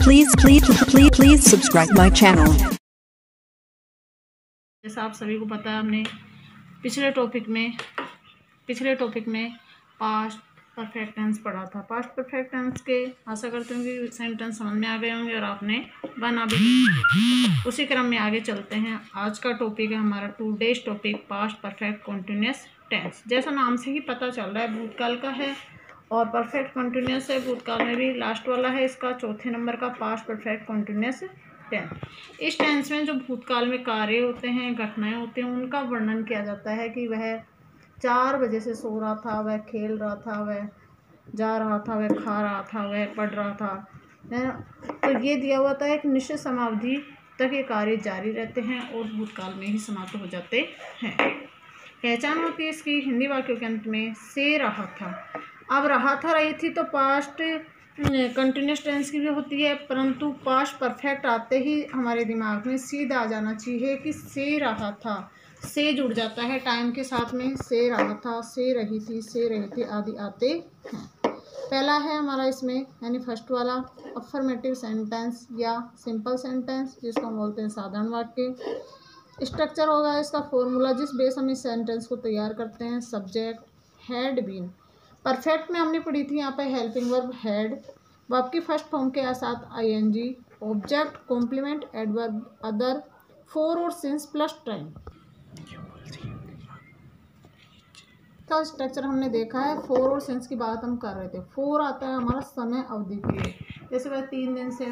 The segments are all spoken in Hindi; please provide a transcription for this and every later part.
Please subscribe my channel. जैसा आप सभी को पता है, हमने पिछले टॉपिक में पास्ट परफेक्ट टेंस पढ़ा था। पास्ट परफेक्ट टेंस के आशा करते हूँ कि सेंटेंस समझ में आ गए होंगे और आपने बना भी। उसी क्रम में आगे चलते हैं। आज का टॉपिक है हमारा today's topic past perfect continuous tense. जैसा नाम से ही पता चल रहा है, भूतकाल का है और परफेक्ट कंटिन्यूअस है। भूतकाल में भी लास्ट वाला है इसका, चौथे नंबर का पास्ट परफेक्ट कंटिन्यूअस टेंस। इस टेंस में जो भूतकाल में कार्य होते हैं, घटनाएं होती हैं, उनका वर्णन किया जाता है कि वह 4 बजे से सो रहा था, वह खेल रहा था, वह जा रहा था, वह खा रहा था, वह पढ़ रहा था, है ना। तो ये दिया हुआ था एक निश्चित समावधि तक ये कार्य जारी रहते हैं और भूतकाल में ही समाप्त हो जाते हैं। पहचान होती है इसकी हिंदी वाक्यों के अंत में से रहा था। अब रहा था, रही थी तो पास्ट कंटिन्यूअस टेंस की भी होती है, परंतु पास्ट परफेक्ट आते ही हमारे दिमाग में सीधा आ जाना चाहिए कि से रहा था। से जुड़ जाता है टाइम के साथ में। से रहा था, से रही थी, से रहे थे आदि आते हैं। पहला है हमारा इसमें यानी फर्स्ट वाला अफर्मेटिव सेंटेंस या सिंपल सेंटेंस, जिसको हम बोलते हैं साधारण वाक्य। स्ट्रक्चर होगा इसका फॉर्मूला, जिस बेस हम इस सेंटेंस को तैयार करते हैं। Subject had been. परफेक्ट में हमने पढ़ी थी यहाँ पे हेल्पिंग वर्ब हैड, वर्ब की फर्स्ट फॉर्म के साथ ING, object complement adverb other, for और सिंस प्लस टाइम का स्ट्रक्चर हमने देखा है। फॉर और सिंस की बात हम कर रहे थे। फॉर आता है हमारा समय अवधि के लिए, जैसे वह 3 दिन से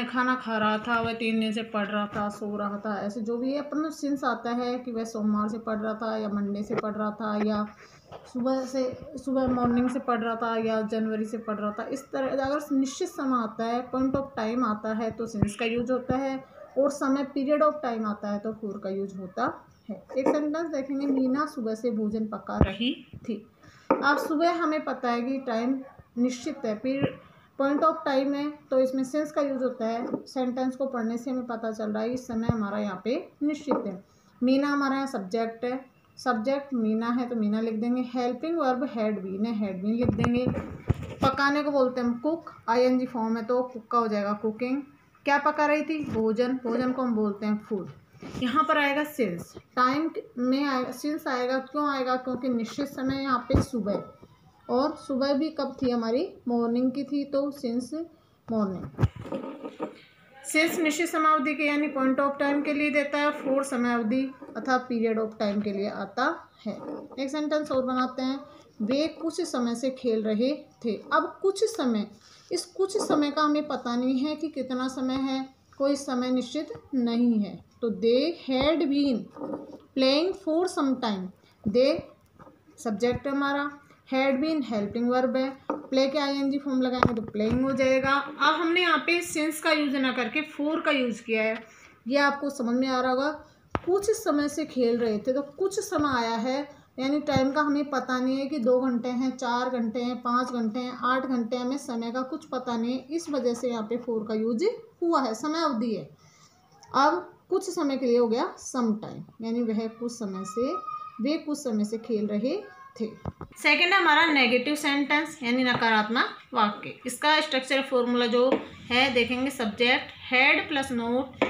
खाना खा रहा था, वह 3 दिन से पढ़ रहा था, सो रहा था, ऐसे जो भी है। अपन सिंस आता है कि वह सोमवार से पढ़ रहा था या मंडे से पढ़ रहा था या सुबह मॉर्निंग से पढ़ रहा था या जनवरी से पढ़ रहा था। इस तरह अगर निश्चित समय आता है, पॉइंट ऑफ टाइम आता है तो सिंस का यूज होता है, और समय पीरियड ऑफ टाइम आता है तो फॉर का यूज होता है। एक सेंटेंस देखेंगे, मीना सुबह से भोजन पका रही थी। अब सुबह हमें पता है कि टाइम निश्चित है, पीरियड पॉइंट ऑफ टाइम है, तो इसमें सेंस का यूज होता है। सेंटेंस को पढ़ने से हमें पता चल रहा है इस समय हमारा यहाँ पे निश्चित है। मीना हमारा यहाँ सब्जेक्ट है, सब्जेक्ट मीना है तो मीना लिख देंगे। हेल्पिंग वर्ब हैड बीन है, हैड बीन लिख देंगे। पकाने को बोलते हैं हम कुक, आईएनजी फॉर्म है तो कुक का हो जाएगा कुकिंग। क्या पका रही थी? भोजन, भोजन को हम बोलते हैं फूड। यहाँ पर आएगा सिंस, टाइम में आएगा सिंस आएगा। क्यों आएगा? क्योंकि निश्चित समय यहाँ पे सुबह, और सुबह भी कब थी हमारी? मॉर्निंग की थी, तो सिंस मॉर्निंग। सिंस निश्चित समावधि के यानी पॉइंट ऑफ टाइम के लिए देता है। फॉर समयावधि अथवा पीरियड ऑफ टाइम के लिए आता है। एक सेंटेंस और बनाते हैं, वे कुछ समय से खेल रहे थे। अब कुछ समय, इस कुछ समय का हमें पता नहीं है कि कितना समय है, कोई समय निश्चित नहीं है। तो they had been playing for some time. They subject हमारा, हैड बीन हेल्पिंग वर्ब है, प्ले के आईएनजी फॉर्म लगाएंगे तो प्लेइंग हो जाएगा। अब हमने यहाँ पे सिंस का यूज ना करके फॉर का यूज किया है, ये आपको समझ में आ रहा होगा। कुछ समय से खेल रहे थे, तो कुछ समय आया है यानी टाइम का हमें पता नहीं है कि 2 घंटे हैं, 4 घंटे हैं, 5 घंटे हैं, 8 घंटे, हमें समय का कुछ पता नहीं है। इस वजह से यहाँ पे फॉर का यूज हुआ है, समय अवधि है। अब कुछ समय के लिए हो गया सम टाइम, यानी वे कुछ समय से खेल रहे थे। सेकंड है हमारा नेगेटिव सेंटेंस यानी नकारात्मक वाक्य। इसका स्ट्रक्चर फॉर्मूला जो है देखेंगे, सब्जेक्ट हैड प्लस नोट।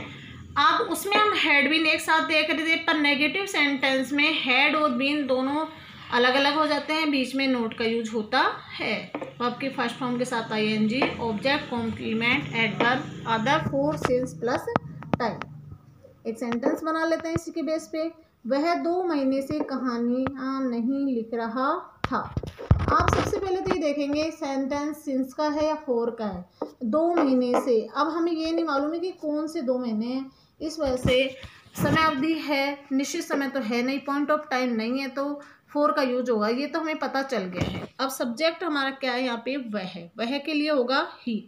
अब उसमें हम हैड बीन एक साथ देख रहे थे, पर नेगेटिव सेंटेंस में हैड और बीन दोनों अलग अलग हो जाते हैं, बीच में नोट का यूज होता है। वर्ब की फर्स्ट फॉर्म के साथ ING, object complement adverb other, for since plus time. एक सेंटेंस बना लेते हैं इसी के बेस पे। वह 2 महीने से कहानियाँ नहीं लिख रहा था। आप सबसे पहले तो ये देखेंगे सेंटेंस सिंस का है या फॉर का है। 2 महीने से, अब हमें ये नहीं मालूम है कि कौन से 2 महीने हैं, इस वजह से समय अवधि है, निश्चित समय तो है नहीं, पॉइंट ऑफ टाइम नहीं है, तो फॉर का यूज होगा, ये तो हमें पता चल गया है। अब सब्जेक्ट हमारा क्या है यहाँ पे? वह के लिए होगा ही।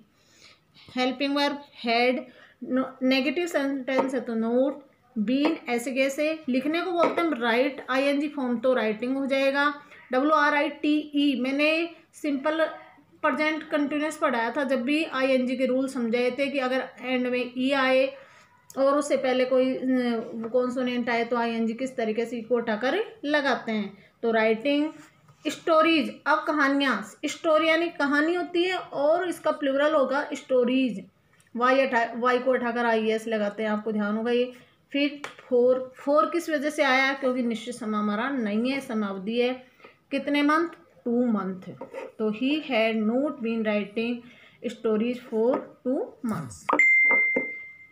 Helping verb had, negative sentence है तो नोट, बीन ऐसे कैसे। लिखने को बोलते हैं राइट, आईएनजी फॉर्म तो राइटिंग हो जाएगा। WRITE मैंने सिंपल प्रेजेंट कंटिन्यूअस पढ़ाया था, जब भी आईएनजी के रूल समझाए थे कि अगर एंड में ई आए और उससे पहले कोई कॉन्सोनेंट आए तो आईएनजी किस तरीके से को हटाकर लगाते हैं। तो राइटिंग स्टोरीज, अब कहानियाँ, स्टोरी यानी कहानी होती है और इसका प्लूरल होगा स्टोरीज। वाई को उठाकर IES लगाते हैं, आपको ध्यान होगा ये। फिर फोर किस वजह से आया, क्योंकि निश्चित समय हमारा नहीं है, समावधि है। कितने मंथ, 2 मंथ। तो he had not been writing stories for 2 months.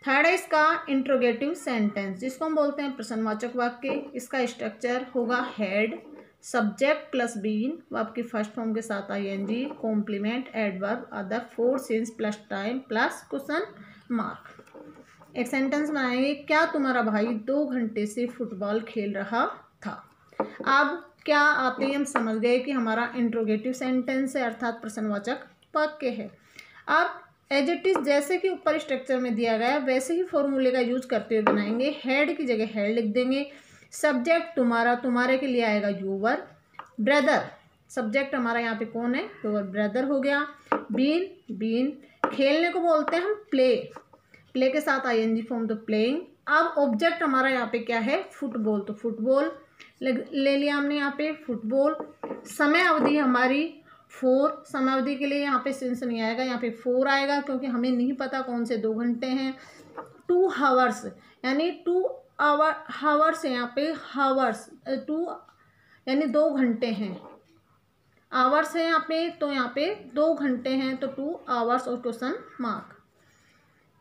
Third है इसका इंट्रोगेटिव सेंटेंस, जिसको हम बोलते हैं प्रश्नवाचक वाक्य। इसका स्ट्रक्चर होगा had, subject plus been, verb की फर्स्ट फॉर्म के साथ ING, complement, adverb, other, for since plus time plus question mark. एक सेंटेंस बनाएंगे, क्या तुम्हारा भाई 2 घंटे से फुटबॉल खेल रहा था। अब क्या आते ही हम समझ गए कि हमारा इंट्रोगेटिव सेंटेंस है, अर्थात प्रश्नवाचक वाक्य है। अब एज इट इज जैसे कि ऊपर स्ट्रक्चर में दिया गया वैसे ही फॉर्मूले का यूज करते हुए बनाएंगे। हेड की जगह हेड लिख देंगे। सब्जेक्ट तुम्हारा, तुम्हारे के लिए आएगा यूवर। ब्रदर, सब्जेक्ट हमारा यहाँ पे कौन है, यूवर ब्रदर हो गया। बीन, बीन खेलने को बोलते हैं हम प्ले, प्ले के साथ ING फॉर्म तो प्लेइंग। अब ऑब्जेक्ट हमारा यहाँ पे क्या है, फुटबॉल, तो फुटबॉल ले लिया हमने यहाँ पे फुटबॉल। समय अवधि हमारी 4, समय अवधि के लिए यहाँ पे सिंस नहीं आएगा, यहाँ पे 4 आएगा, क्योंकि हमें नहीं पता कौन से 2 घंटे हैं। 2 हावर्स यानी 2 हावर्स है यहाँ पे, हावर्स 2 यानी 2 घंटे हैं। आवर्स है यहाँ पे, तो यहाँ पे 2 घंटे हैं, तो 2 आवर्स और क्वेश्चन मार्क।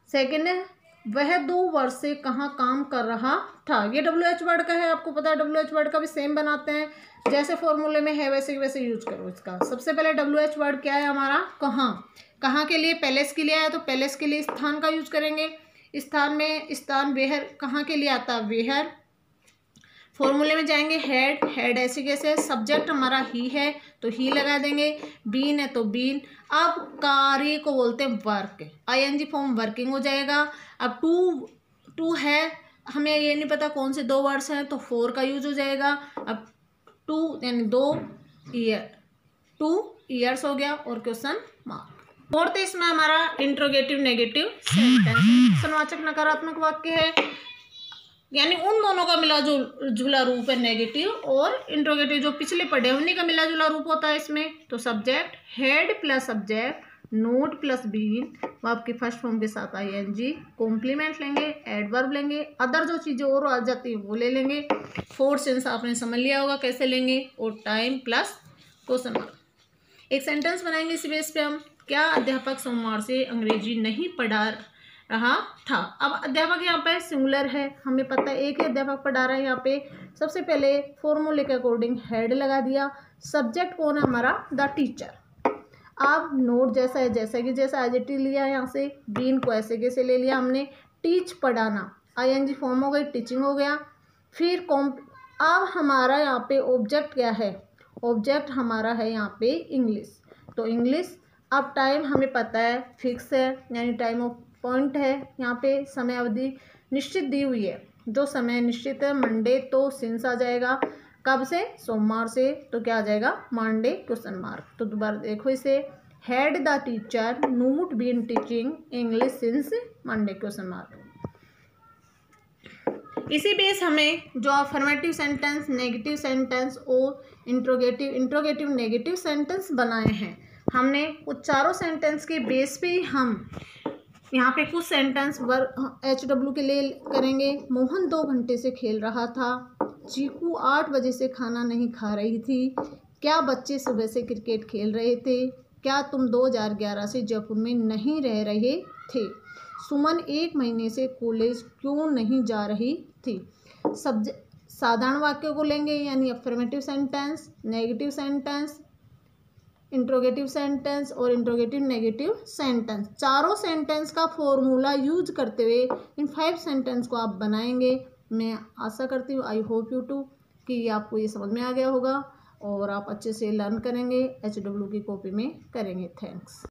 सेकेंड है, वह 2 वर्ष से कहाँ काम कर रहा था। ये WH वर्ड का है, आपको पता है WH वर्ड का भी सेम बनाते हैं, जैसे फॉर्मूले में है वैसे वैसे यूज करो इसका। सबसे पहले WH वर्ड क्या है हमारा, कहाँ। कहाँ के लिए, पैलेस के लिए आया, तो पैलेस के लिए स्थान का यूज करेंगे। स्थान में स्थान, वेहर कहाँ के लिए आता है, वेहर। फॉर्मूले में जाएंगे, हेड, हेड ऐसे कैसे, सब्जेक्ट हमारा ही है तो ही लगा देंगे। बीन है तो बीन। अब कार्य को बोलते हैं वर्क, ING फॉर्म वर्किंग हो जाएगा। अब टू है, हमें ये नहीं पता कौन से 2 वर्ड्स हैं, तो 4 का यूज हो जाएगा। अब 2 यानी 2 ईयर, 2 ईयर्स हो गया और क्वेश्चन मार्क। फोर्थ इसमें हमारा इंट्रोगेटिव नेगेटिव सेंटेंस, प्रश्नवाचक नकारात्मक वाक्य है, यानी उन दोनों का मिला जुला रूप है, नेगेटिव और इंट्रोगेटिव, जो पिछले पढ़े उन्हीं का मिला जुला रूप होता है इसमें। तो subject had plus subject, not plus been, verb की फर्स्ट फॉर्म के साथ ING, कॉम्प्लीमेंट लेंगे, एडवर्ब लेंगे, अदर जो चीज़ें और आ जाती है वो ले लेंगे। फोर सेंस आपने समझ लिया होगा कैसे लेंगे, और टाइम प्लस क्वेश्चन मार्क। एक सेंटेंस बनाएंगे इसी बेस पे हम, क्या अध्यापक सोमवार से अंग्रेजी नहीं पढ़ा रहा था। अब अध्यापक यहाँ पे सिंगुलर है, हमें पता है एक ही अध्यापक पढ़ा रहा है यहाँ पे। सबसे पहले फॉर्मूले के अकॉर्डिंग हेड लगा दिया। सब्जेक्ट कौन है हमारा, द टीचर। अब नोट जैसा है, जैसा कि जैसा IGT लिया यहाँ से। बीन को ऐसे कैसे ले लिया हमने, टीच पढ़ाना, ING फॉर्म हो गई, टीचिंग हो गया। फिर अब हमारा यहाँ पे ऑब्जेक्ट क्या है, ऑब्जेक्ट हमारा है यहाँ पे इंग्लिश, तो इंग्लिश। अब टाइम हमें पता है फिक्स है, यानी टाइम ऑफ पॉइंट है, यहाँ पे समय अवधि निश्चित दी हुई है, जो समय निश्चित है मंडे, तो सिंस आ जाएगा। कब से, सोमवार से, तो क्या आ जाएगा, मंडे क्वेश्चन मार्क। तो दोबारा देखो इसे, had the teacher not been teaching English since Monday question mark. इसी बेस हमें जो अफर्मेटिव सेंटेंस, नेगेटिव सेंटेंस और इंट्रोगेटिव नेगेटिव सेंटेंस बनाए हैं हमने, उस चारों सेंटेंस के बेस पे ही हम यहाँ पे कुछ सेंटेंस HW के लिए करेंगे। मोहन 2 घंटे से खेल रहा था। चीकू 8 बजे से खाना नहीं खा रही थी। क्या बच्चे सुबह से क्रिकेट खेल रहे थे। क्या तुम 2011 से जयपुर में नहीं रह रहे थे। सुमन 1 महीने से कॉलेज क्यों नहीं जा रही थी। साधारण वाक्यों को लेंगे, यानी affirmative sentence, negative sentence, interrogative sentence और इंट्रोगेटिव नेगेटिव सेंटेंस। चारों सेंटेंस का फॉर्मूला यूज करते हुए इन 5 सेंटेंस को आप बनाएंगे। मैं आशा करती हूँ, आई होप यू टू, कि आपको ये समझ में आ गया होगा और आप अच्छे से लर्न करेंगे, HW की कॉपी में करेंगे। थैंक्स।